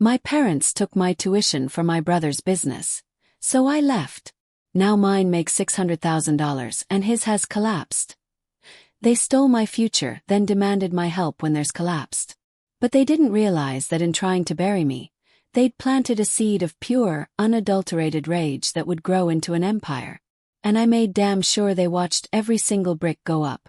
My parents took my tuition for my brother's business, so I left. Now mine makes $600,000 and his has collapsed. They stole my future, then demanded my help when theirs collapsed. But they didn't realize that in trying to bury me, they'd planted a seed of pure, unadulterated rage that would grow into an empire. And I made damn sure they watched every single brick go up.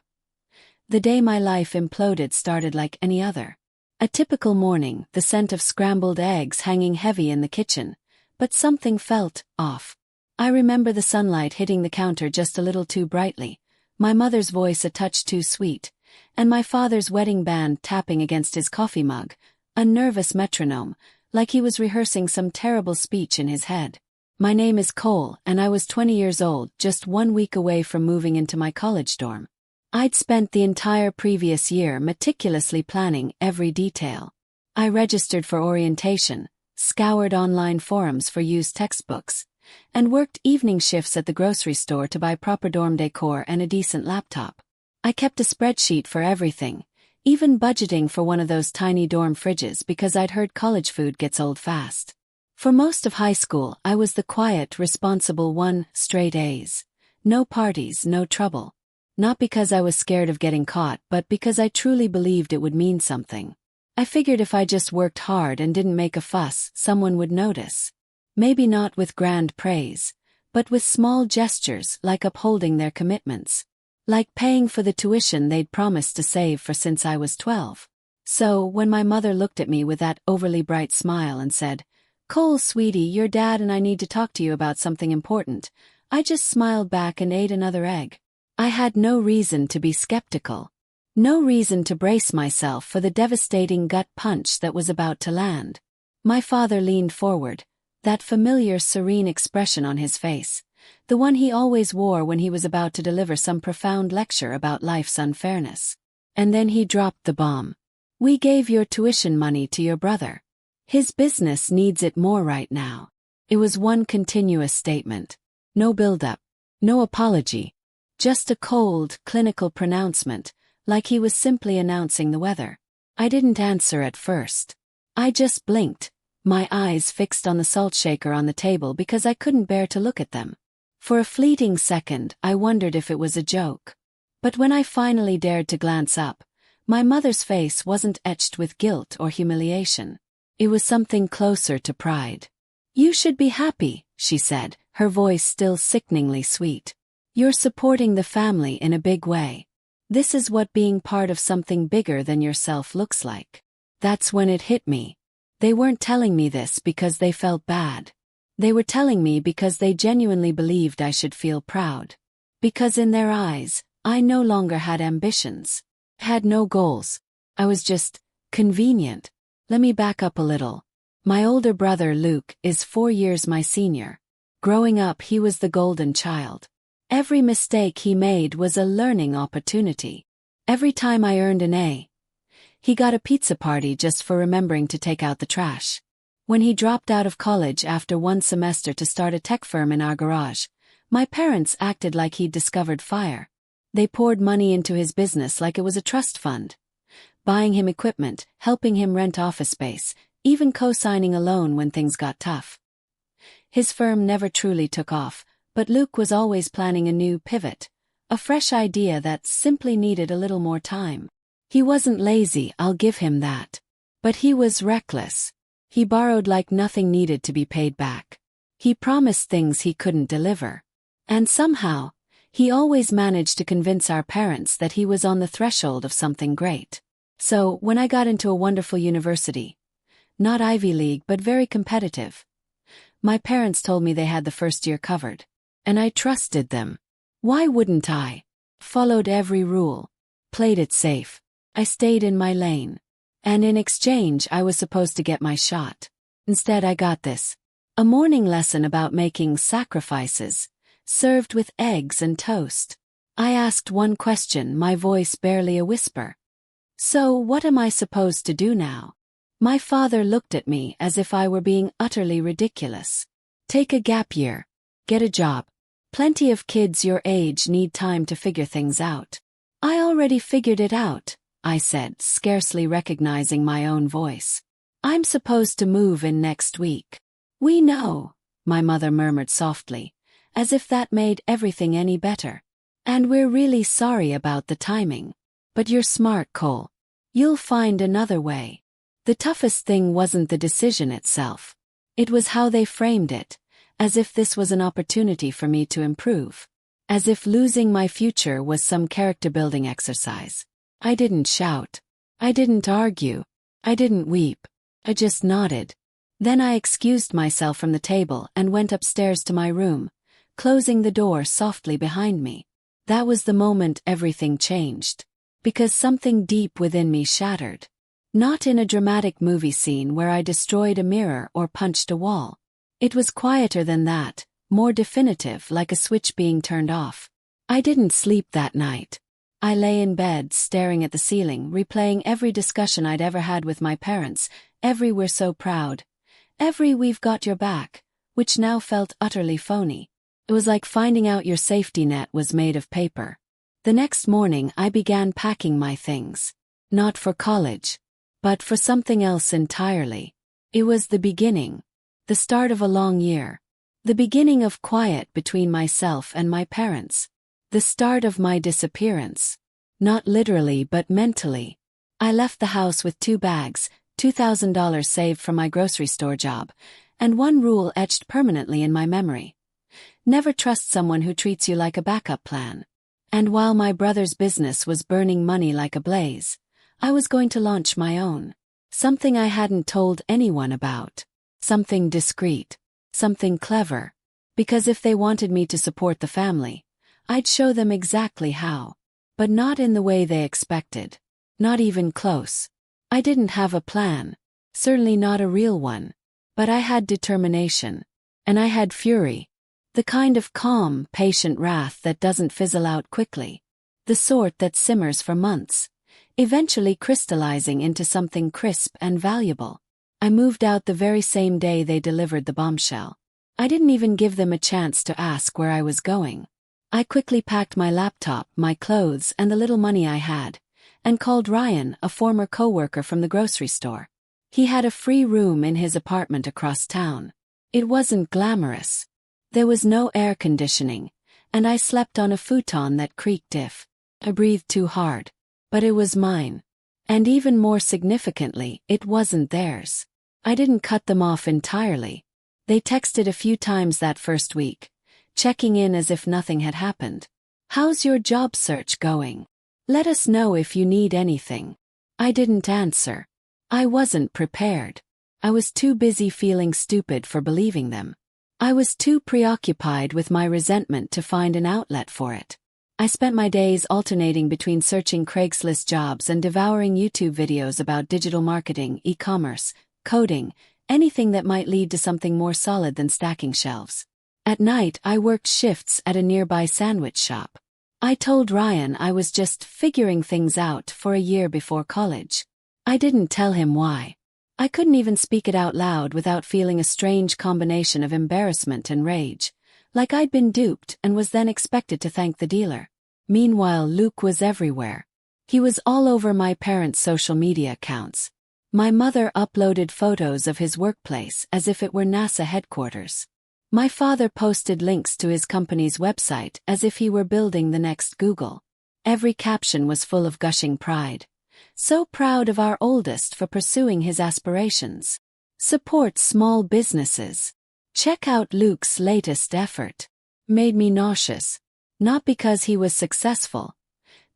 The day my life imploded started like any other. A typical morning, the scent of scrambled eggs hanging heavy in the kitchen, but something felt off. I remember the sunlight hitting the counter just a little too brightly, my mother's voice a touch too sweet, and my father's wedding band tapping against his coffee mug, a nervous metronome, like he was rehearsing some terrible speech in his head. My name is Cole, and I was 20 years old, just 1 week away from moving into my college dorm. I'd spent the entire previous year meticulously planning every detail. I registered for orientation, scoured online forums for used textbooks, and worked evening shifts at the grocery store to buy proper dorm decor and a decent laptop. I kept a spreadsheet for everything, even budgeting for one of those tiny dorm fridges because I'd heard college food gets old fast. For most of high school, I was the quiet, responsible one, straight A's. No parties, no trouble. Not because I was scared of getting caught, but because I truly believed it would mean something. I figured if I just worked hard and didn't make a fuss, someone would notice. Maybe not with grand praise, but with small gestures like upholding their commitments. Like paying for the tuition they'd promised to save for since I was 12. So, when my mother looked at me with that overly bright smile and said, "Cole, sweetie, your dad and I need to talk to you about something important," I just smiled back and ate another egg. I had no reason to be skeptical. No reason to brace myself for the devastating gut punch that was about to land. My father leaned forward, that familiar serene expression on his face, the one he always wore when he was about to deliver some profound lecture about life's unfairness. And then he dropped the bomb. "We gave your tuition money to your brother. His business needs it more right now." It was one continuous statement. No build-up. No apology. Just a cold, clinical pronouncement, like he was simply announcing the weather. I didn't answer at first. I just blinked, my eyes fixed on the salt shaker on the table because I couldn't bear to look at them. For a fleeting second, I wondered if it was a joke. But when I finally dared to glance up, my mother's face wasn't etched with guilt or humiliation. It was something closer to pride. "You should be happy," she said, her voice still sickeningly sweet. "You're supporting the family in a big way. This is what being part of something bigger than yourself looks like." That's when it hit me. They weren't telling me this because they felt bad. They were telling me because they genuinely believed I should feel proud. Because in their eyes, I no longer had ambitions. Had no goals. I was just convenient. Let me back up a little. My older brother Luke is 4 years my senior. Growing up, he was the golden child. Every mistake he made was a learning opportunity. Every time I earned an A, he got a pizza party just for remembering to take out the trash. When he dropped out of college after one semester to start a tech firm in our garage, my parents acted like he'd discovered fire. They poured money into his business like it was a trust fund, buying him equipment, helping him rent office space, even co-signing a loan when things got tough. His firm never truly took off, but Luke was always planning a new pivot, a fresh idea that simply needed a little more time. He wasn't lazy, I'll give him that. But he was reckless. He borrowed like nothing needed to be paid back. He promised things he couldn't deliver. And somehow, he always managed to convince our parents that he was on the threshold of something great. So, when I got into a wonderful university, not Ivy League but very competitive, my parents told me they had the first year covered. And I trusted them. Why wouldn't I? Followed every rule. Played it safe. I stayed in my lane. And in exchange I was supposed to get my shot. Instead I got this. A morning lesson about making sacrifices, served with eggs and toast. I asked one question, my voice barely a whisper. "So what am I supposed to do now?" My father looked at me as if I were being utterly ridiculous. "Take a gap year. Get a job. Plenty of kids your age need time to figure things out." "I already figured it out," I said, scarcely recognizing my own voice. I'm supposed to move in next week. We know, my mother murmured softly, as if that made everything any better. And we're really sorry about the timing. But you're smart, Cole. You'll find another way. The toughest thing wasn't the decision itself. It was how they framed it, as if this was an opportunity for me to improve. As if losing my future was some character-building exercise. I didn't shout. I didn't argue. I didn't weep. I just nodded. Then I excused myself from the table and went upstairs to my room, closing the door softly behind me. That was the moment everything changed. Because something deep within me shattered. Not in a dramatic movie scene where I destroyed a mirror or punched a wall. It was quieter than that, more definitive, like a switch being turned off. I didn't sleep that night. I lay in bed staring at the ceiling, replaying every discussion I'd ever had with my parents, every "we're so proud," every "we've got your back," which now felt utterly phony. It was like finding out your safety net was made of paper. The next morning I began packing my things. Not for college. But for something else entirely. It was the beginning. The start of a long year. The beginning of quiet between myself and my parents. The start of my disappearance. Not literally but mentally. I left the house with 2 bags, $2,000 saved from my grocery store job, and one rule etched permanently in my memory. Never trust someone who treats you like a backup plan. And while my brother's business was burning money like a blaze, I was going to launch my own. Something I hadn't told anyone about. Something discreet. Something clever. Because if they wanted me to support the family, I'd show them exactly how. But not in the way they expected. Not even close. I didn't have a plan. Certainly not a real one. But I had determination. And I had fury. The kind of calm, patient wrath that doesn't fizzle out quickly. The sort that simmers for months, eventually crystallizing into something crisp and valuable. I moved out the very same day they delivered the bombshell. I didn't even give them a chance to ask where I was going. I quickly packed my laptop, my clothes, and the little money I had, and called Ryan, a former coworker from the grocery store. He had a free room in his apartment across town. It wasn't glamorous. There was no air conditioning, and I slept on a futon that creaked if I breathed too hard. But it was mine. And even more significantly, it wasn't theirs. I didn't cut them off entirely. They texted a few times that first week, checking in as if nothing had happened. "How's your job search going? Let us know if you need anything." I didn't answer. I wasn't prepared. I was too busy feeling stupid for believing them. I was too preoccupied with my resentment to find an outlet for it. I spent my days alternating between searching Craigslist jobs and devouring YouTube videos about digital marketing, e-commerce, coding, anything that might lead to something more solid than stacking shelves. At night, I worked shifts at a nearby sandwich shop. I told Ryan I was just figuring things out for a year before college. I didn't tell him why. I couldn't even speak it out loud without feeling a strange combination of embarrassment and rage. Like I'd been duped and was then expected to thank the dealer. Meanwhile, Luke was everywhere. He was all over my parents' social media accounts. My mother uploaded photos of his workplace as if it were NASA headquarters. My father posted links to his company's website as if he were building the next Google. Every caption was full of gushing pride. So proud of our oldest for pursuing his aspirations. Support small businesses. Check out Luke's latest effort. Made me nauseous. Not because he was successful.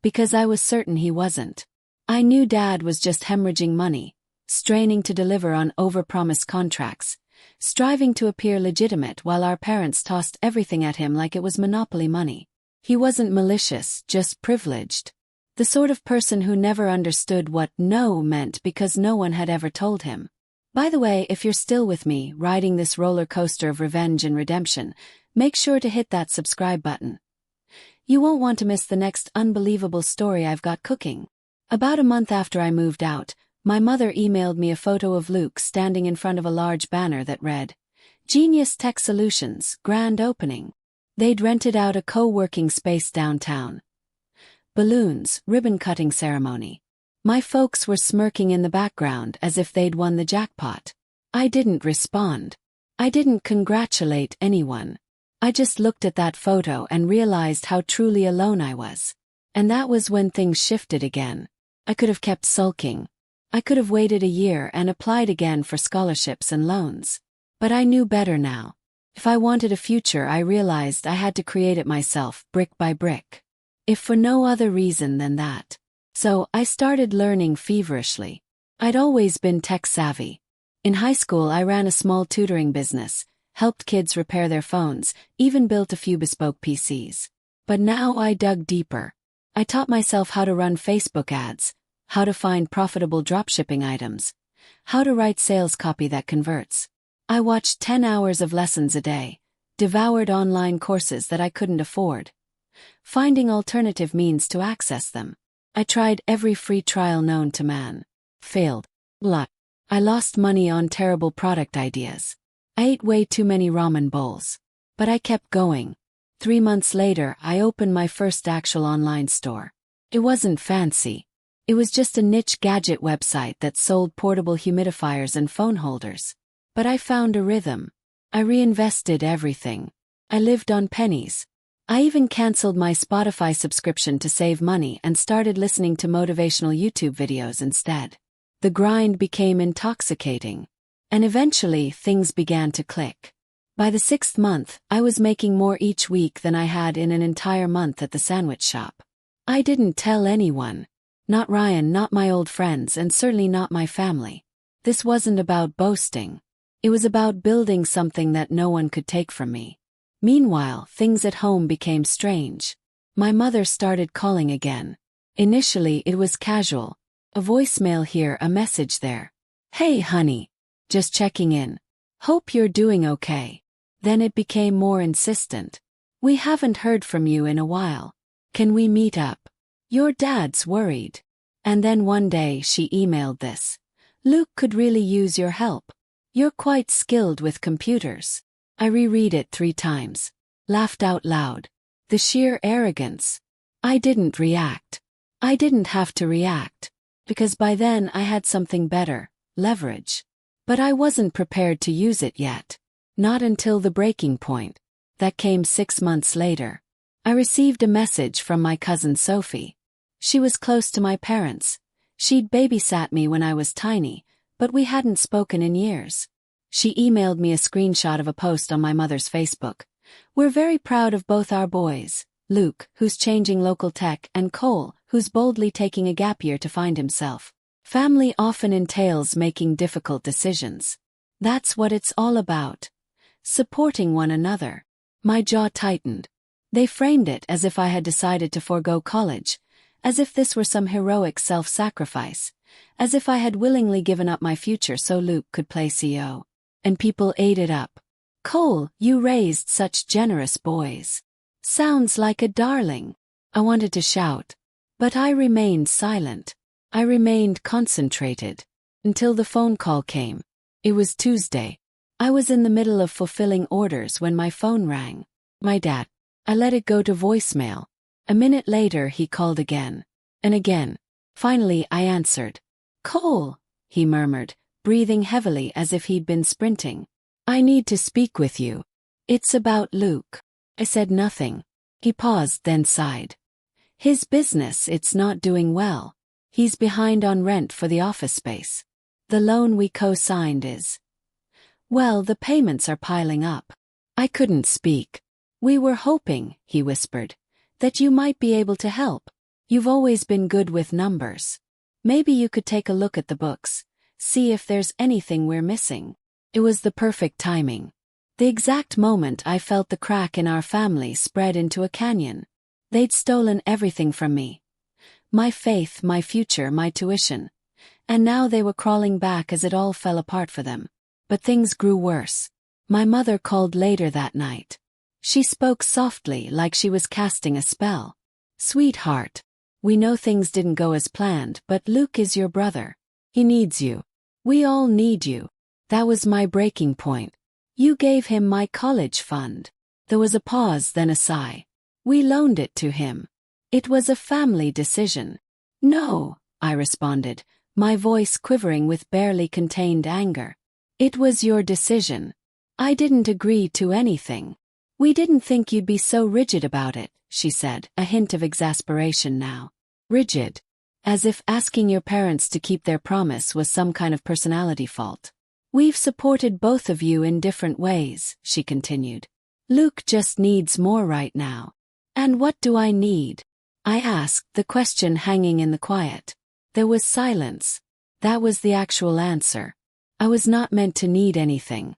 Because I was certain he wasn't. I knew Dad was just hemorrhaging money, straining to deliver on overpromised contracts, striving to appear legitimate while our parents tossed everything at him like it was monopoly money. He wasn't malicious, just privileged. The sort of person who never understood what no meant because no one had ever told him. By the way, if you're still with me, riding this roller coaster of revenge and redemption, make sure to hit that subscribe button. You won't want to miss the next unbelievable story I've got cooking. About a month after I moved out, my mother emailed me a photo of Luke standing in front of a large banner that read, "Genius Tech Solutions, Grand Opening." They'd rented out a co-working space downtown. Balloons, ribbon-cutting ceremony. My folks were smirking in the background as if they'd won the jackpot. I didn't respond. I didn't congratulate anyone. I just looked at that photo and realized how truly alone I was. And that was when things shifted again. I could have kept sulking. I could have waited a year and applied again for scholarships and loans. But I knew better now. If I wanted a future, I realized I had to create it myself, brick by brick. If for no other reason than that. So, I started learning feverishly. I'd always been tech-savvy. In high school, I ran a small tutoring business, helped kids repair their phones, even built a few bespoke PCs. But now I dug deeper. I taught myself how to run Facebook ads, how to find profitable dropshipping items, how to write sales copy that converts. I watched 10 hours of lessons a day, devoured online courses that I couldn't afford, finding alternative means to access them. I tried every free trial known to man. Failed. Luck. I lost money on terrible product ideas. I ate way too many ramen bowls. But I kept going. 3 months later, I opened my first actual online store. It wasn't fancy. It was just a niche gadget website that sold portable humidifiers and phone holders. But I found a rhythm. I reinvested everything. I lived on pennies. I even canceled my Spotify subscription to save money and started listening to motivational YouTube videos instead. The grind became intoxicating. And eventually, things began to click. By the 6th month, I was making more each week than I had in an entire month at the sandwich shop. I didn't tell anyone. Not Ryan, not my old friends, and certainly not my family. This wasn't about boasting. It was about building something that no one could take from me. Meanwhile, things at home became strange. My mother started calling again. Initially, it was casual. A voicemail here, a message there. Hey, honey. Just checking in. Hope you're doing okay. Then it became more insistent. We haven't heard from you in a while. Can we meet up? Your dad's worried. And then one day she emailed this. Luke could really use your help. You're quite skilled with computers. I reread it 3 times. Laughed out loud. The sheer arrogance. I didn't react. I didn't have to react. Because by then I had something better, leverage. But I wasn't prepared to use it yet. Not until the breaking point. That came 6 months later. I received a message from my cousin Sophie. She was close to my parents. She'd babysat me when I was tiny, but we hadn't spoken in years. She emailed me a screenshot of a post on my mother's Facebook. We're very proud of both our boys, Luke, who's changing local tech, and Cole, who's boldly taking a gap year to find himself. Family often entails making difficult decisions. That's what it's all about. Supporting one another. My jaw tightened. They framed it as if I had decided to forego college, as if this were some heroic self-sacrifice, as if I had willingly given up my future so Luke could play CO. And people ate it up. Cole, you raised such generous boys. Sounds like a darling. I wanted to shout. But I remained silent. I remained concentrated. Until the phone call came. It was Tuesday. I was in the middle of fulfilling orders when my phone rang. My dad. I let it go to voicemail. A minute later he called again. And again. Finally I answered. Cole, he murmured, breathing heavily as if he'd been sprinting. I need to speak with you. It's about Luke. I said nothing. He paused, then sighed. His business, it's not doing well. He's behind on rent for the office space. The loan we co-signed is. Well, the payments are piling up. I couldn't speak. We were hoping, he whispered, that you might be able to help. You've always been good with numbers. Maybe you could take a look at the books, see if there's anything we're missing. It was the perfect timing. The exact moment I felt the crack in our family spread into a canyon. They'd stolen everything from me. My faith, my future, my tuition. And now they were crawling back as it all fell apart for them. But things grew worse. My mother called later that night. She spoke softly like she was casting a spell. Sweetheart, we know things didn't go as planned, but Luke is your brother. He needs you. We all need you. That was my breaking point. You gave him my college fund. There was a pause, then a sigh. We loaned it to him. It was a family decision. No, I responded, my voice quivering with barely contained anger. It was your decision. I didn't agree to anything. We didn't think you'd be so rigid about it, she said, a hint of exasperation now. Rigid. As if asking your parents to keep their promise was some kind of personality fault. We've supported both of you in different ways, she continued. Luke just needs more right now. And what do I need? I asked, the question hanging in the quiet. There was silence. That was the actual answer. I was not meant to need anything.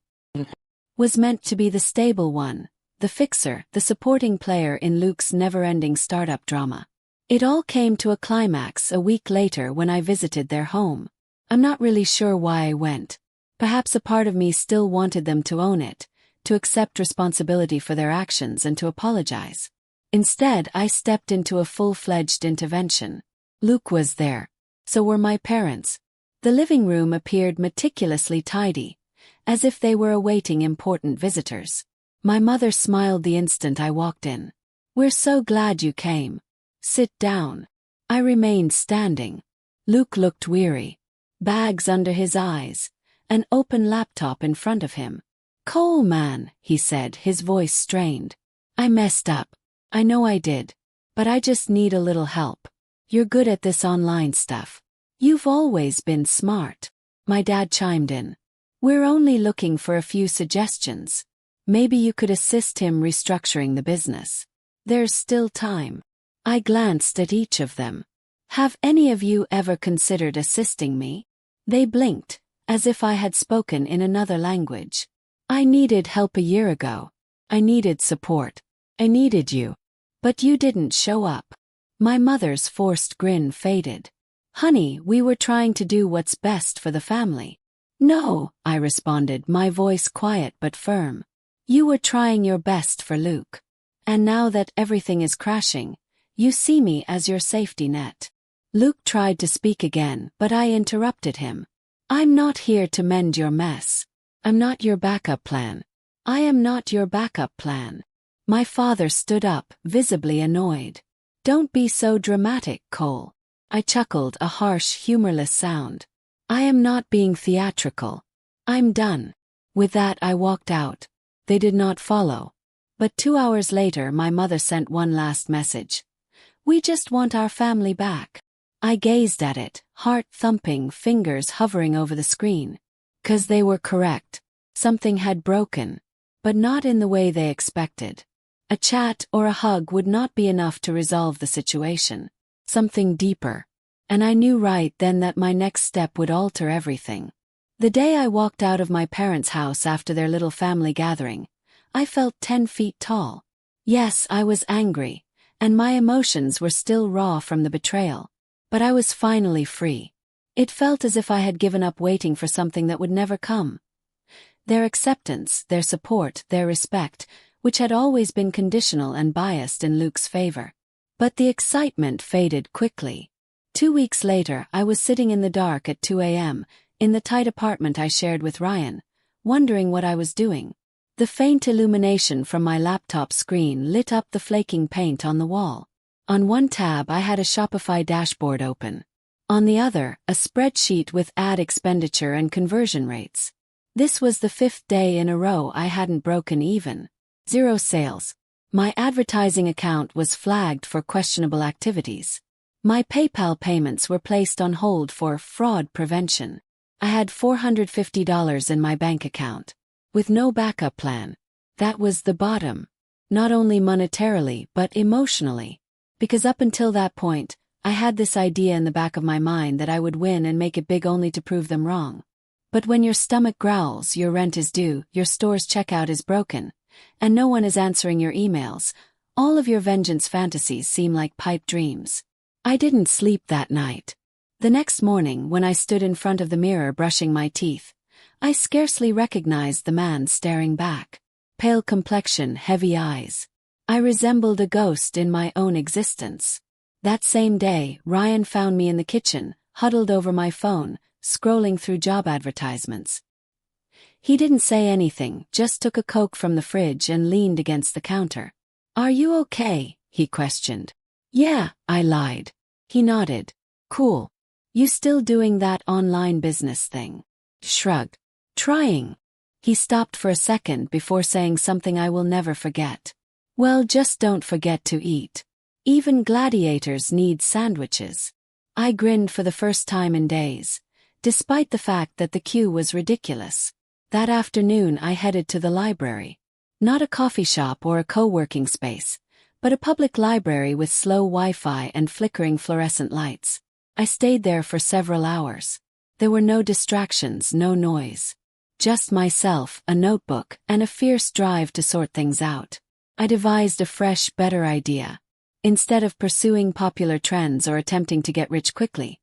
Was meant to be the stable one, the fixer, the supporting player in Luke's never-ending startup drama. It all came to a climax a week later when I visited their home. I'm not really sure why I went. Perhaps a part of me still wanted them to own it, to accept responsibility for their actions and to apologize. Instead, I stepped into a full-fledged intervention. Luke was there. So were my parents. The living room appeared meticulously tidy, as if they were awaiting important visitors. My mother smiled the instant I walked in. We're so glad you came. Sit down. I remained standing. Luke looked weary. Bags under his eyes. An open laptop in front of him. Coleman, he said, his voice strained. I messed up. I know I did. But I just need a little help. You're good at this online stuff. You've always been smart. My dad chimed in. We're only looking for a few suggestions. Maybe you could assist him restructuring the business. There's still time. I glanced at each of them. Have any of you ever considered assisting me? They blinked, as if I had spoken in another language. I needed help a year ago. I needed support. I needed you. But you didn't show up. My mother's forced grin faded. Honey, we were trying to do what's best for the family. No, I responded, my voice quiet but firm. You were trying your best for Luke. And now that everything is crashing, you see me as your safety net. Luke tried to speak again, but I interrupted him. I'm not here to mend your mess. I'm not your backup plan. I am not your backup plan. My father stood up, visibly annoyed. Don't be so dramatic, Cole. I chuckled, a harsh, humorless sound. I am not being theatrical. I'm done. With that, I walked out. They did not follow. But 2 hours later, my mother sent one last message. We just want our family back. I gazed at it, heart-thumping, fingers hovering over the screen. 'Cause they were correct. Something had broken. But not in the way they expected. A chat or a hug would not be enough to resolve the situation. Something deeper. And I knew right then that my next step would alter everything. The day I walked out of my parents' house after their little family gathering, I felt 10 feet tall. Yes, I was angry, and my emotions were still raw from the betrayal. But I was finally free. It felt as if I had given up waiting for something that would never come. Their acceptance, their support, their respect, which had always been conditional and biased in Luke's favor. But the excitement faded quickly. 2 weeks later, I was sitting in the dark at 2 a.m., in the tight apartment I shared with Ryan, wondering what I was doing. The faint illumination from my laptop screen lit up the flaking paint on the wall. On one tab, I had a Shopify dashboard open. On the other, a spreadsheet with ad expenditure and conversion rates. This was the 5th day in a row I hadn't broken even. 0 sales. My advertising account was flagged for questionable activities. My PayPal payments were placed on hold for fraud prevention. I had $450 in my bank account. With no backup plan. That was the bottom. Not only monetarily, but emotionally. Because up until that point, I had this idea in the back of my mind that I would win and make it big only to prove them wrong. But when your stomach growls, your rent is due, your store's checkout is broken, and no one is answering your emails, all of your vengeance fantasies seem like pipe dreams. I didn't sleep that night. The next morning, when I stood in front of the mirror brushing my teeth, I scarcely recognized the man staring back. Pale complexion, heavy eyes. I resembled a ghost in my own existence. That same day, Ryan found me in the kitchen, huddled over my phone, scrolling through job advertisements. He didn't say anything, just took a Coke from the fridge and leaned against the counter. "Are you okay?" he questioned. "Yeah," I lied. He nodded. "Cool. "You still doing that online business thing?" Shrugged. "Trying." He stopped for a second before saying something I will never forget. "Well, just don't forget to eat. Even gladiators need sandwiches." I grinned for the first time in days, despite the fact that the queue was ridiculous. That afternoon I headed to the library. Not a coffee shop or a co-working space, but a public library with slow Wi-Fi and flickering fluorescent lights. I stayed there for several hours. There were no distractions, no noise. Just myself, a notebook, and a fierce drive to sort things out. I devised a fresh, better idea. Instead of pursuing popular trends or attempting to get rich quickly,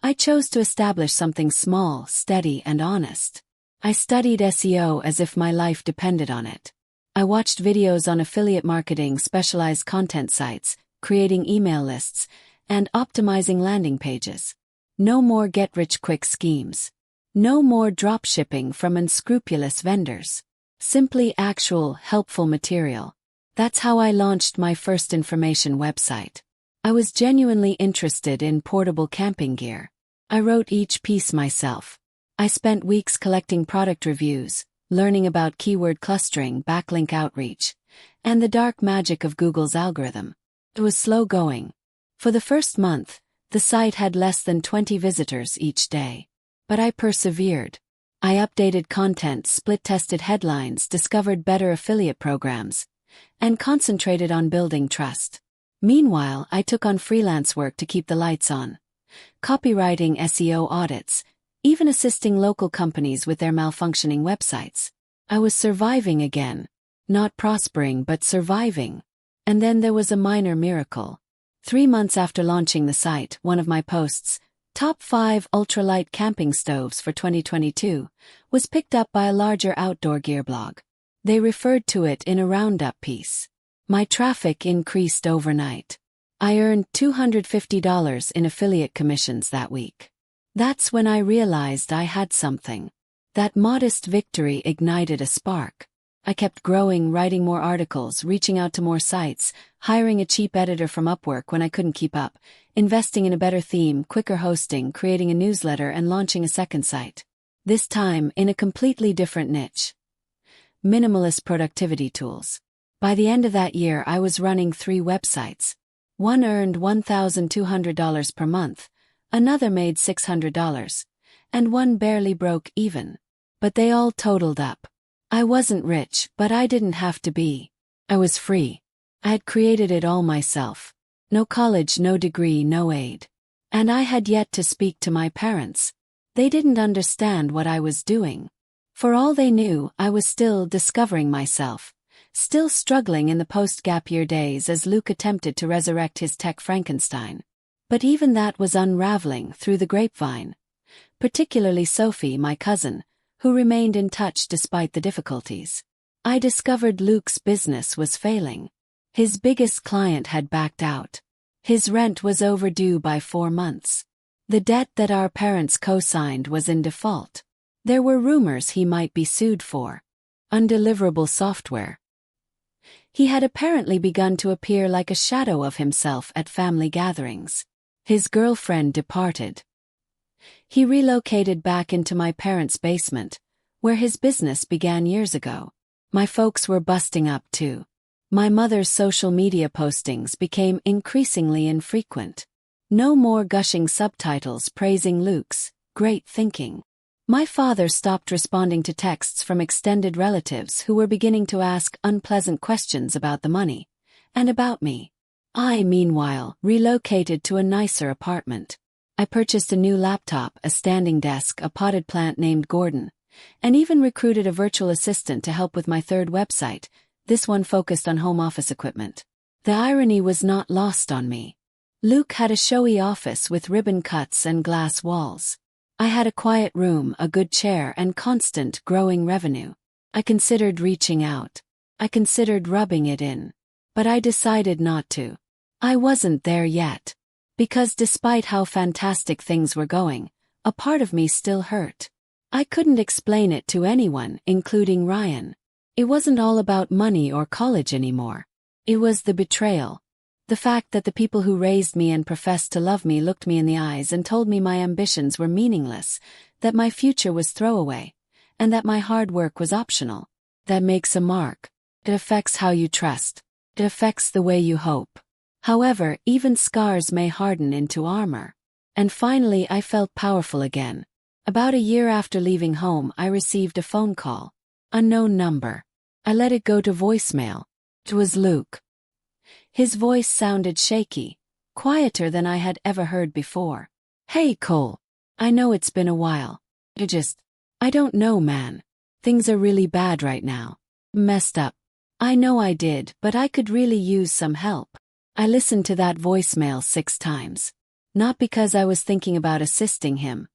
I chose to establish something small, steady, and honest. I studied SEO as if my life depended on it. I watched videos on affiliate marketing, specialized content sites, creating email lists, and optimizing landing pages. No more get-rich-quick schemes. No more dropshipping from unscrupulous vendors. Simply actual, helpful material. That's how I launched my first information website. I was genuinely interested in portable camping gear. I wrote each piece myself. I spent weeks collecting product reviews, learning about keyword clustering, backlink outreach, and the dark magic of Google's algorithm. It was slow going. For the first month, the site had less than 20 visitors each day. But I persevered. I updated content, split-tested headlines, discovered better affiliate programs, and concentrated on building trust. Meanwhile, I took on freelance work to keep the lights on. Copywriting, SEO audits, even assisting local companies with their malfunctioning websites. I was surviving again. Not prospering, but surviving. And then there was a minor miracle. 3 months after launching the site, one of my posts, Top 5 Ultralight Camping Stoves for 2022, was picked up by a larger outdoor gear blog. They referred to it in a roundup piece. My traffic increased overnight. I earned $250 in affiliate commissions that week. That's when I realized I had something. That modest victory ignited a spark. I kept growing, writing more articles, reaching out to more sites, hiring a cheap editor from Upwork when I couldn't keep up, investing in a better theme, quicker hosting, creating a newsletter, and launching a second site. This time, in a completely different niche. Minimalist productivity tools. By the end of that year, I was running 3 websites. One earned $1,200 per month, another made $600, and one barely broke even. But they all totaled up. I wasn't rich, but I didn't have to be. I was free. I had created it all myself. No college, no degree, no aid. And I had yet to speak to my parents. They didn't understand what I was doing. For all they knew, I was still discovering myself, still struggling in the post-gap year days as Luke attempted to resurrect his tech Frankenstein. But even that was unraveling through the grapevine. Particularly Sophie, my cousin, who remained in touch despite the difficulties. I discovered Luke's business was failing. His biggest client had backed out. His rent was overdue by 4 months. The debt that our parents co-signed was in default. There were rumors he might be sued for undeliverable software. He had apparently begun to appear like a shadow of himself at family gatherings. His girlfriend departed. He relocated back into my parents' basement, where his business began years ago. My folks were busting up too. My mother's social media postings became increasingly infrequent. No more gushing subtitles praising Luke's great thinking. My father stopped responding to texts from extended relatives who were beginning to ask unpleasant questions about the money, and about me. I, meanwhile, relocated to a nicer apartment. I purchased a new laptop, a standing desk, a potted plant named Gordon, and even recruited a virtual assistant to help with my 3rd website, this one focused on home office equipment. The irony was not lost on me. Luke had a showy office with ribbon cuts and glass walls. I had a quiet room, a good chair, and constant, growing revenue. I considered reaching out. I considered rubbing it in. But I decided not to. I wasn't there yet. Because despite how fantastic things were going, a part of me still hurt. I couldn't explain it to anyone, including Ryan. It wasn't all about money or college anymore. It was the betrayal. The fact that the people who raised me and professed to love me looked me in the eyes and told me my ambitions were meaningless, that my future was throwaway, and that my hard work was optional. That makes a mark. It affects how you trust. It affects the way you hope. However, even scars may harden into armor. And finally I felt powerful again. About a year after leaving home, I received a phone call. Unknown number. I let it go to voicemail. It was Luke. His voice sounded shaky, quieter than I had ever heard before. "Hey Cole. I know it's been a while. I don't know, man. Things are really bad right now. Messed up. I know I did, but I could really use some help." I listened to that voicemail 6 times. Not because I was thinking about assisting him.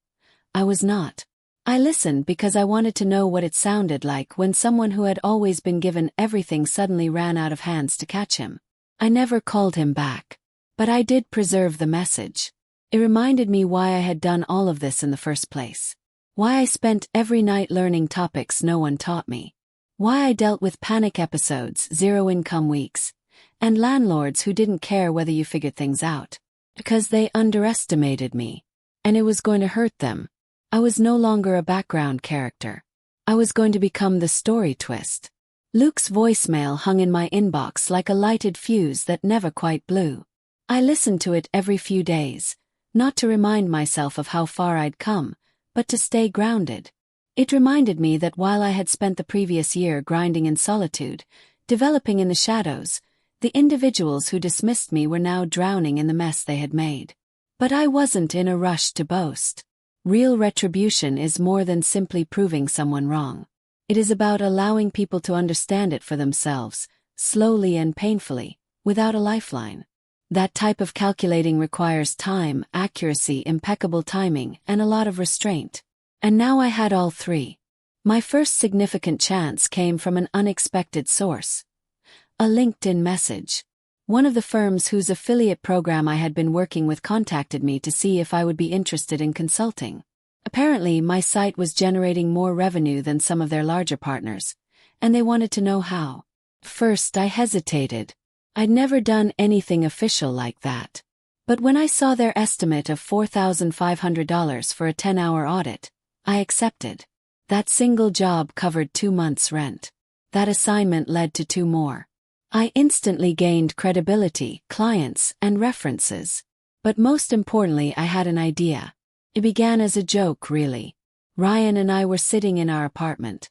I was not. I listened because I wanted to know what it sounded like when someone who had always been given everything suddenly ran out of hands to catch him. I never called him back. But I did preserve the message. It reminded me why I had done all of this in the first place. Why I spent every night learning topics no one taught me. Why I dealt with panic episodes, zero-income weeks, and landlords who didn't care whether you figured things out. Because they underestimated me. And it was going to hurt them. I was no longer a background character. I was going to become the story twist. Luke's voicemail hung in my inbox like a lighted fuse that never quite blew. I listened to it every few days, not to remind myself of how far I'd come, but to stay grounded. It reminded me that while I had spent the previous year grinding in solitude, developing in the shadows, the individuals who dismissed me were now drowning in the mess they had made. But I wasn't in a rush to boast. Real retribution is more than simply proving someone wrong. It is about allowing people to understand it for themselves, slowly and painfully, without a lifeline. That type of calculating requires time, accuracy, impeccable timing, and a lot of restraint. And now I had all 3. My first significant chance came from an unexpected source. A LinkedIn message. One of the firms whose affiliate program I had been working with contacted me to see if I would be interested in consulting. Apparently, my site was generating more revenue than some of their larger partners, and they wanted to know how. First, I hesitated. I'd never done anything official like that. But when I saw their estimate of $4,500 for a 10-hour audit, I accepted. That single job covered 2 months' rent. That assignment led to 2 more. I instantly gained credibility, clients, and references. But most importantly, I had an idea. It began as a joke, really. Ryan and I were sitting in our apartment.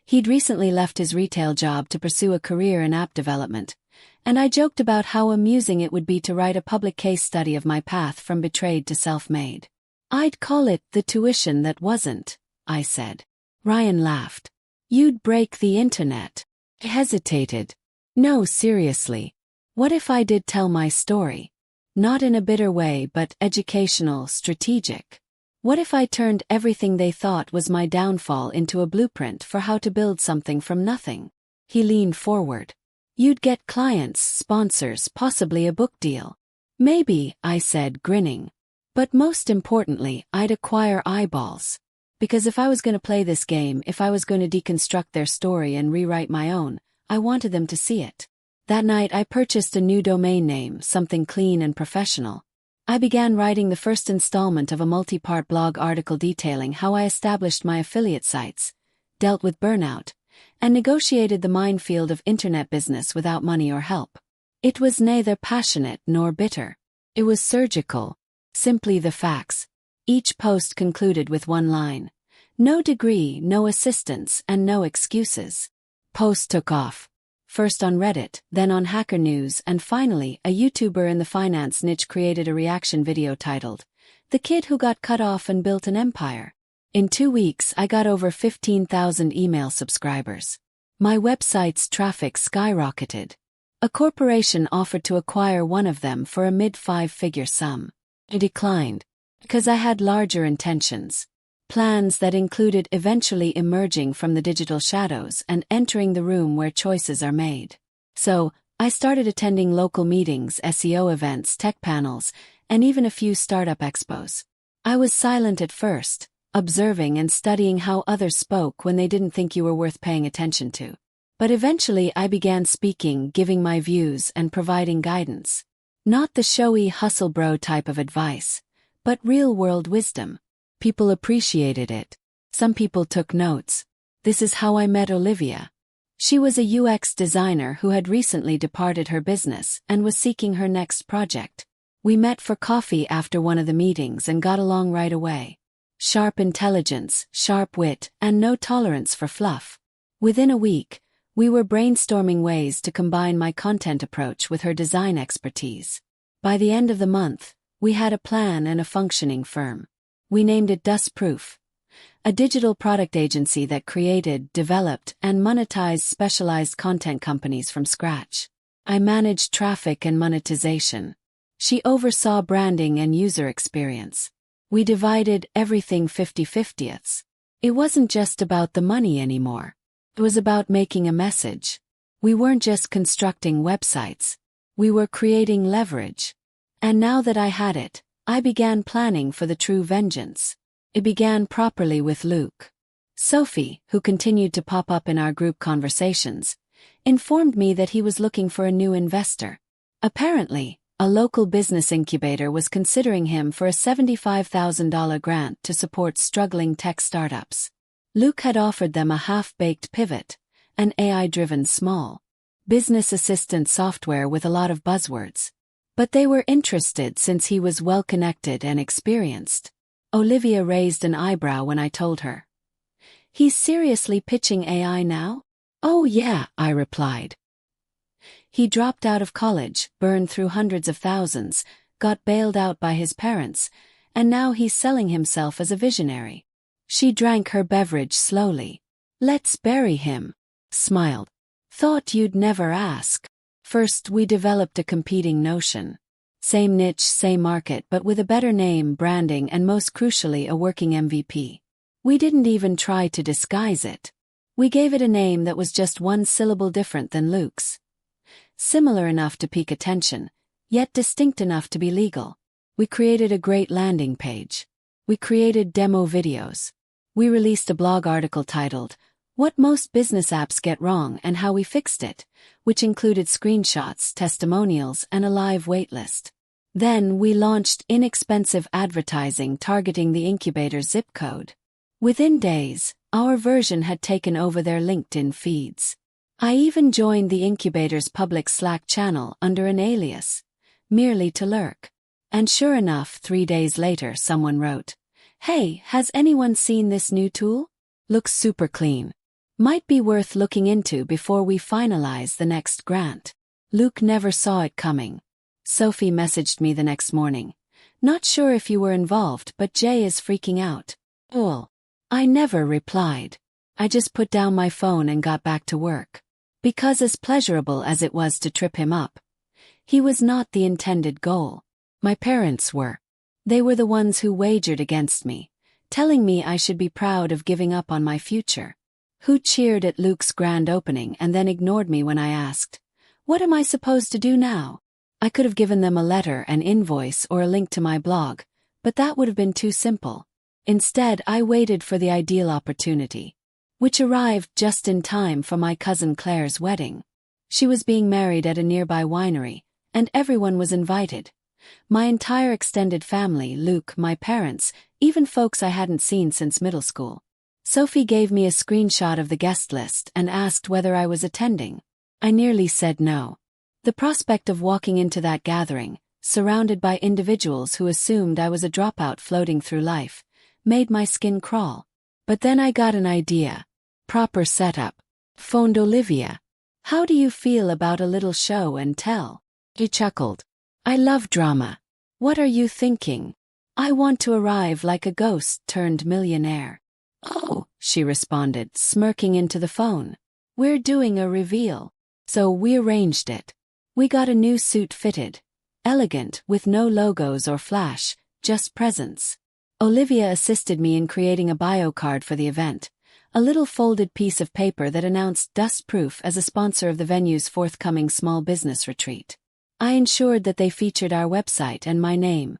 He'd recently left his retail job to pursue a career in app development, and I joked about how amusing it would be to write a public case study of my path from betrayed to self-made. "I'd call it the tuition that wasn't," I said. Ryan laughed. "You'd break the internet." I hesitated. "No, seriously. What if I did tell my story? Not in a bitter way, but educational, strategic. What if I turned everything they thought was my downfall into a blueprint for how to build something from nothing?" He leaned forward. "You'd get clients, sponsors, possibly a book deal." "Maybe," I said, grinning. "But most importantly, I'd acquire eyeballs. Because if I was going to play this game, if I was going to deconstruct their story and rewrite my own, I wanted them to see it." That night I purchased a new domain name, something clean and professional. I began writing the first installment of a multi-part blog article detailing how I established my affiliate sites, dealt with burnout, and negotiated the minefield of internet business without money or help. It was neither passionate nor bitter. It was surgical. Simply the facts. Each post concluded with one line. No degree, no assistance, and no excuses. Post took off. First on Reddit, then on Hacker News, and finally, a YouTuber in the finance niche created a reaction video titled, "The Kid Who Got Cut Off and Built an Empire." In 2 weeks, I got over 15,000 email subscribers. My website's traffic skyrocketed. A corporation offered to acquire one of them for a mid-5-figure sum. I declined, because I had larger intentions. Plans that included eventually emerging from the digital shadows and entering the room where choices are made. So, I started attending local meetings, SEO events, tech panels, and even a few startup expos. I was silent at first, observing and studying how others spoke when they didn't think you were worth paying attention to. But eventually I began speaking, giving my views and providing guidance. Not the showy hustle bro type of advice, but real-world wisdom. People appreciated it. Some people took notes. This is how I met Olivia. She was a UX designer who had recently departed her business and was seeking her next project. We met for coffee after one of the meetings and got along right away. Sharp intelligence, sharp wit, and no tolerance for fluff. Within a week, we were brainstorming ways to combine my content approach with her design expertise. By the end of the month, we had a plan and a functioning firm. We named it Dustproof, a digital product agency that created, developed, and monetized specialized content companies from scratch. I managed traffic and monetization. She oversaw branding and user experience. We divided everything 50-50ths. It wasn't just about the money anymore. It was about making a message. We weren't just constructing websites. We were creating leverage. And now that I had it, I began planning for the true vengeance. It began properly with Luke. Sophie, who continued to pop up in our group conversations, informed me that he was looking for a new investor. Apparently, a local business incubator was considering him for a $75,000 grant to support struggling tech startups. Luke had offered them a half-baked pivot, an AI-driven small business assistant software with a lot of buzzwords. But they were interested since he was well-connected and experienced. Olivia raised an eyebrow when I told her. "He's seriously pitching AI now?" "Oh yeah," I replied. He dropped out of college, burned through hundreds of thousands, got bailed out by his parents, and now he's selling himself as a visionary. She drank her beverage slowly. "Let's bury him." Smiled. "Thought you'd never ask." First, we developed a competing notion. Same niche, same market, but with a better name, branding, and most crucially a working MVP. We didn't even try to disguise it. We gave it a name that was just one syllable different than Luke's. Similar enough to pique attention, yet distinct enough to be legal. We created a great landing page. We created demo videos. We released a blog article titled, "What Most Business Apps Get Wrong and How We Fixed It," which included screenshots, testimonials, and a live waitlist. Then we launched inexpensive advertising targeting the incubator's zip code. Within days, our version had taken over their LinkedIn feeds. I even joined the incubator's public Slack channel under an alias, merely to lurk. And sure enough, 3 days later someone wrote, "Hey, has anyone seen this new tool? Looks super clean. Might be worth looking into before we finalize the next grant." Luke never saw it coming. Sophie messaged me the next morning. "Not sure if you were involved, but Jay is freaking out." Cool. I never replied. I just put down my phone and got back to work. Because as pleasurable as it was to trip him up, he was not the intended goal. My parents were. They were the ones who wagered against me, telling me I should be proud of giving up on my future. Who cheered at Luke's grand opening and then ignored me when I asked, "What am I supposed to do now?" I could have given them a letter, an invoice, or a link to my blog, but that would have been too simple. Instead, I waited for the ideal opportunity, which arrived just in time for my cousin Claire's wedding. She was being married at a nearby winery, and everyone was invited. My entire extended family, Luke, my parents, even folks I hadn't seen since middle school. Sophie gave me a screenshot of the guest list and asked whether I was attending. I nearly said no. The prospect of walking into that gathering, surrounded by individuals who assumed I was a dropout floating through life, made my skin crawl. But then I got an idea. Proper setup. Phoned Olivia. "How do you feel about a little show and tell?" She chuckled. "I love drama. What are you thinking?" "I want to arrive like a ghost turned millionaire." "Oh," she responded, smirking into the phone. "We're doing a reveal." So we arranged it. We got a new suit fitted. Elegant, with no logos or flash, just presence. Olivia assisted me in creating a bio card for the event, a little folded piece of paper that announced Dustproof as a sponsor of the venue's forthcoming small business retreat. I ensured that they featured our website and my name,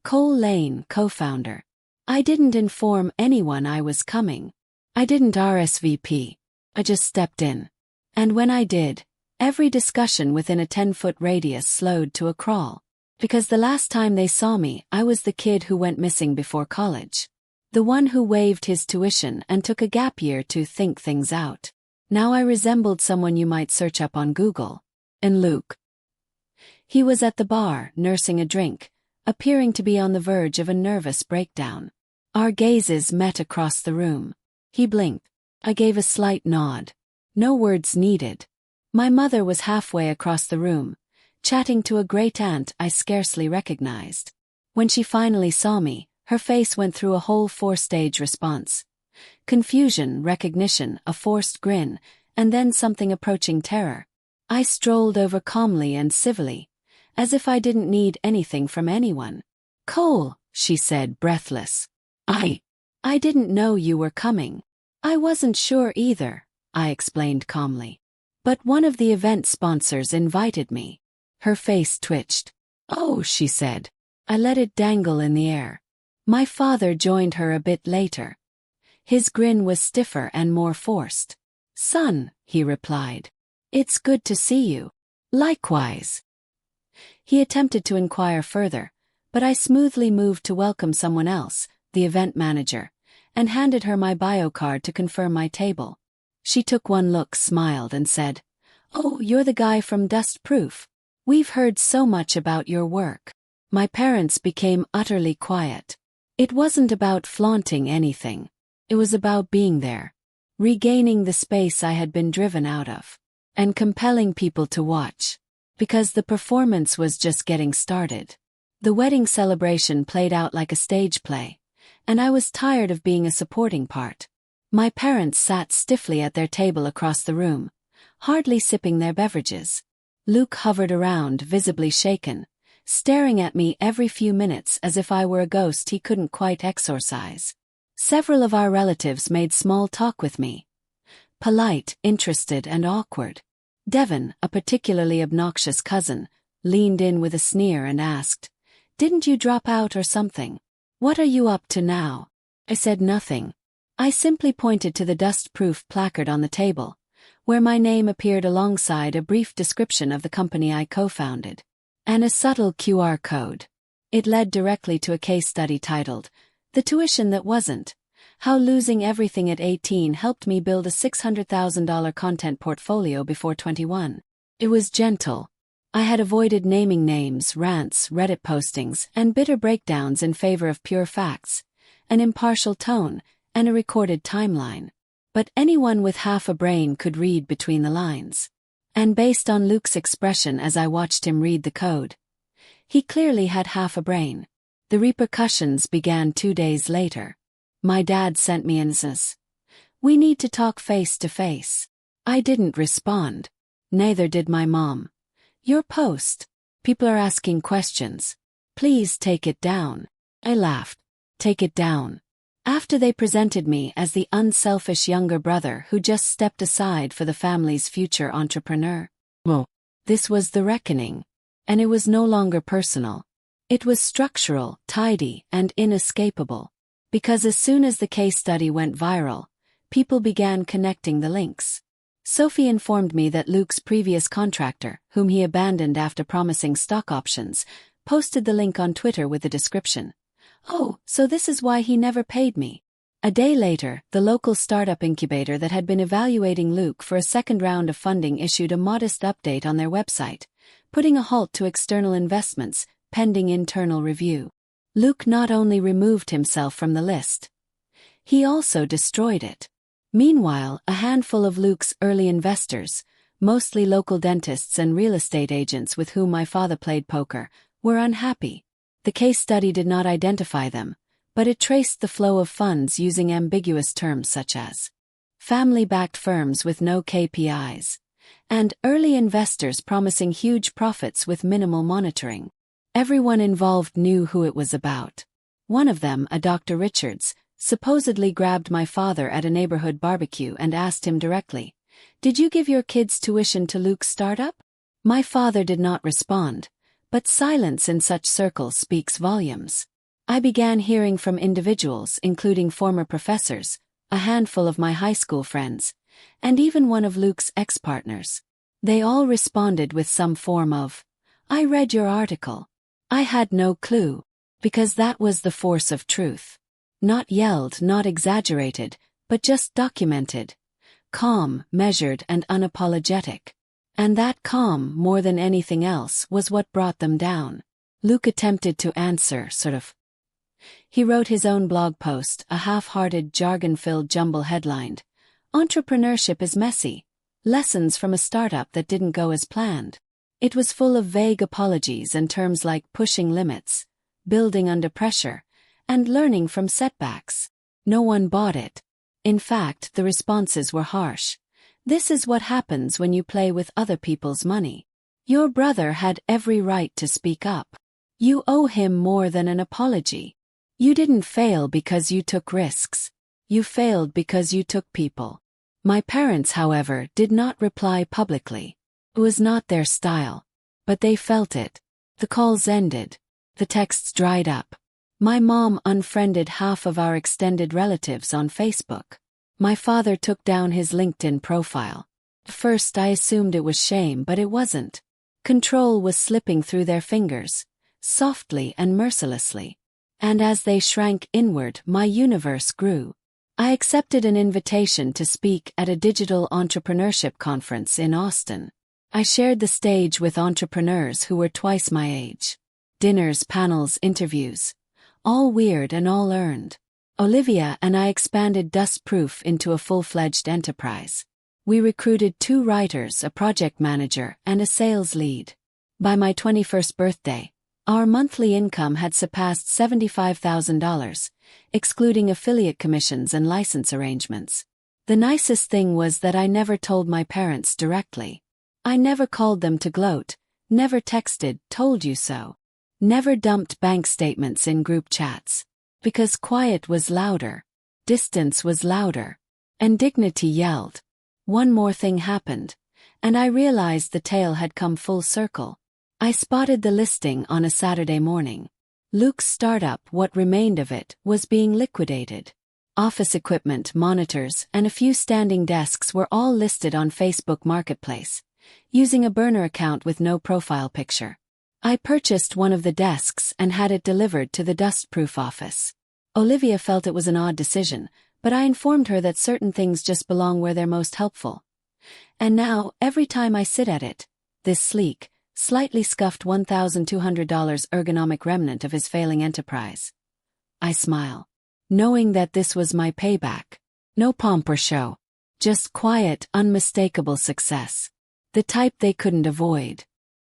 Cole Lane, co-founder. I didn't inform anyone I was coming. I didn't RSVP. I just stepped in. And when I did, every discussion within a 10-foot radius slowed to a crawl. Because the last time they saw me, I was the kid who went missing before college. The one who waived his tuition and took a gap year to think things out. Now I resembled someone you might search up on Google. And Luke. He was at the bar, nursing a drink, appearing to be on the verge of a nervous breakdown. Our gazes met across the room. He blinked. I gave a slight nod. No words needed. My mother was halfway across the room, chatting to a great-aunt I scarcely recognized. When she finally saw me, her face went through a whole 4-stage response. Confusion, recognition, a forced grin, and then something approaching terror. I strolled over calmly and civilly, as if I didn't need anything from anyone. "Cole," she said, breathless. I didn't know you were coming." "I wasn't sure either," I explained calmly. "But one of the event sponsors invited me." Her face twitched. "Oh," she said. I let it dangle in the air. My father joined her a bit later. His grin was stiffer and more forced. "Son," he replied. "It's good to see you." "Likewise." He attempted to inquire further, but I smoothly moved to welcome someone else, the event manager, and handed her my bio card to confirm my table. She took one look, smiled, and said, "Oh, you're the guy from Dust Proof. We've heard so much about your work." My parents became utterly quiet. It wasn't about flaunting anything. It was about being there, regaining the space I had been driven out of, and compelling people to watch. Because the performance was just getting started. The wedding celebration played out like a stage play, and I was tired of being a supporting part. My parents sat stiffly at their table across the room, hardly sipping their beverages. Luke hovered around, visibly shaken, staring at me every few minutes as if I were a ghost he couldn't quite exorcise. Several of our relatives made small talk with me. Polite, interested, and awkward. Devon, a particularly obnoxious cousin, leaned in with a sneer and asked, "Didn't you drop out or something? What are you up to now?" I said nothing. I simply pointed to the dust-proof placard on the table, where my name appeared alongside a brief description of the company I co-founded, and a subtle QR code. It led directly to a case study titled, "The Tuition That Wasn't: How Losing Everything at 18 Helped Me Build a $600,000 Content Portfolio Before 21. It was gentle. I had avoided naming names, rants, Reddit postings, and bitter breakdowns in favor of pure facts, an impartial tone, and a recorded timeline. But anyone with half a brain could read between the lines. And based on Luke's expression as I watched him read the code, he clearly had half a brain. The repercussions began 2 days later. My dad sent me an SMS. "We need to talk face to face." I didn't respond. Neither did my mom. "Your post. People are asking questions. Please take it down." I laughed. Take it down. After they presented me as the unselfish younger brother who just stepped aside for the family's future entrepreneur. Well, this was the reckoning. And it was no longer personal. It was structural, tidy, and inescapable. Because as soon as the case study went viral, people began connecting the links. Sophie informed me that Luke's previous contractor, whom he abandoned after promising stock options, posted the link on Twitter with the description, "Oh, so this is why he never paid me." A day later, the local startup incubator that had been evaluating Luke for a second round of funding issued a modest update on their website, putting a halt to external investments, pending internal review. Luke not only removed himself from the list, he also destroyed it. Meanwhile, a handful of Luke's early investors, mostly local dentists and real estate agents with whom my father played poker, were unhappy. The case study did not identify them, but it traced the flow of funds using ambiguous terms such as family-backed firms with no KPIs, and early investors promising huge profits with minimal monitoring. Everyone involved knew who it was about. One of them, a Dr. Richards, supposedly grabbed my father at a neighborhood barbecue and asked him directly, "Did you give your kids' tuition to Luke's startup?" My father did not respond, but silence in such circles speaks volumes. I began hearing from individuals, including former professors, a handful of my high school friends, and even one of Luke's ex-partners. They all responded with some form of, "I read your article. I had no clue," because that was the force of truth. Not yelled, not exaggerated, but just documented. Calm, measured, and unapologetic. And that calm, more than anything else, was what brought them down. Luke attempted to answer, sort of. He wrote his own blog post, a half-hearted, jargon-filled jumble headlined, "Entrepreneurship is messy. Lessons from a startup that didn't go as planned." It was full of vague apologies and terms like pushing limits, building under pressure, and learning from setbacks. No one bought it. In fact, the responses were harsh. "This is what happens when you play with other people's money. Your brother had every right to speak up. You owe him more than an apology. You didn't fail because you took risks. You failed because you took people." My parents, however, did not reply publicly. It was not their style. But they felt it. The calls ended. The texts dried up. My mom unfriended half of our extended relatives on Facebook. My father took down his LinkedIn profile. At first I assumed it was shame, but it wasn't. Control was slipping through their fingers, softly and mercilessly. And as they shrank inward, my universe grew. I accepted an invitation to speak at a digital entrepreneurship conference in Austin. I shared the stage with entrepreneurs who were twice my age. Dinners, panels, interviews. All weird and all earned. Olivia and I expanded Dustproof into a full-fledged enterprise. We recruited 2 writers, a project manager, and a sales lead. By my 21st birthday, our monthly income had surpassed $75,000, excluding affiliate commissions and license arrangements. The nicest thing was that I never told my parents directly. I never called them to gloat, never texted, "Told you so." Never dumped bank statements in group chats. Because quiet was louder. Distance was louder. And dignity yelled. One more thing happened, and I realized the tale had come full circle. I spotted the listing on a Saturday morning. Luke's startup, what remained of it, was being liquidated. Office equipment, monitors, and a few standing desks were all listed on Facebook Marketplace, using a burner account with no profile picture. I purchased one of the desks and had it delivered to the Dustproof office. Olivia felt it was an odd decision, but I informed her that certain things just belong where they're most helpful. And now, every time I sit at it, this sleek, slightly scuffed $1,200 ergonomic remnant of his failing enterprise, I smile, knowing that this was my payback. No pomp or show. Just quiet, unmistakable success. The type they couldn't avoid.